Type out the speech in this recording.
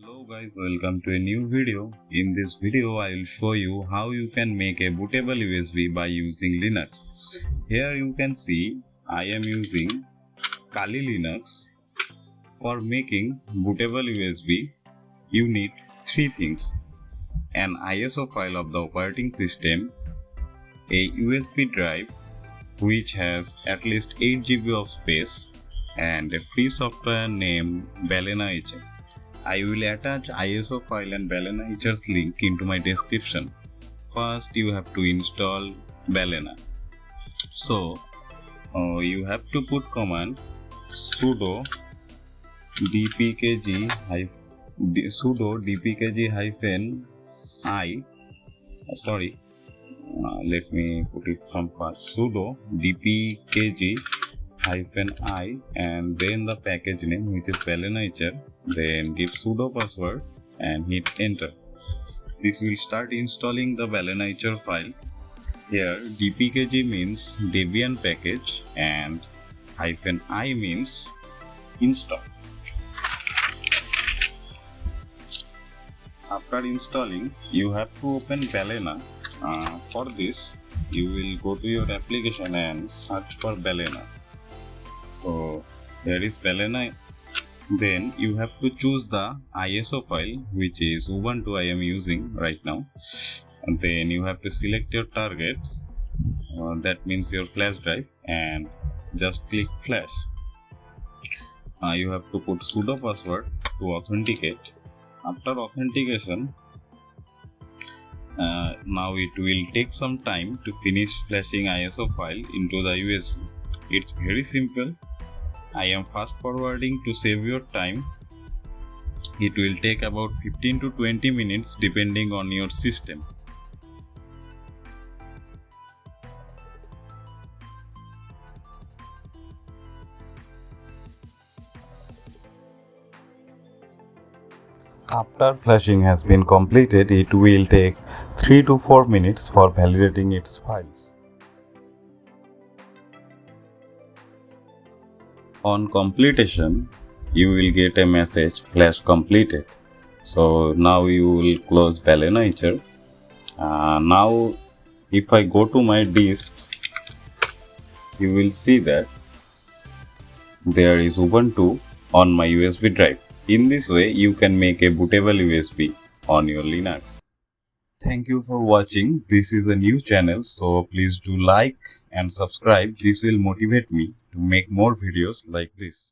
Hello guys, welcome to a new video. In this video I will show you how you can make a bootable USB by using Linux. Here you can see I am using Kali Linux. For making bootable USB you need three things: an ISO file of the operating system, a USB drive which has at least 8 GB of space, and a free software named Balena HR. I will attach ISO file and Balena HR's link into my description. First you have to install Balena. So you have to put command sudo dpkg -i. Let me put it from first. Sudo dpkg -i and then the package name, which is Balena HR. Then give sudo password and hit enter. This will start installing the Balena HR file. Here dpkg means Debian package and -i means install. After installing you have to open Balena. For this you will go to your application and search for Balena. So there is Balena. Then you have to choose the ISO file, which is Ubuntu I am using right now. And then you have to select your target, that means your flash drive, and just click flash. You have to put sudo password to authenticate. After authentication, now it will take some time to finish flashing ISO file into the USB. It's very simple. I am fast forwarding to save your time. It will take about 15 to 20 minutes depending on your system. After flashing has been completed, it will take 3 to 4 minutes for validating its files. On completion, you will get a message flash completed. So now you will close Balena HR. Now if I go to my disks, you will see that there is Ubuntu on my USB drive. In this way you can make a bootable USB on your Linux. Thank you for watching. This is a new channel, so please do like and subscribe. This will motivate me to make more videos like this.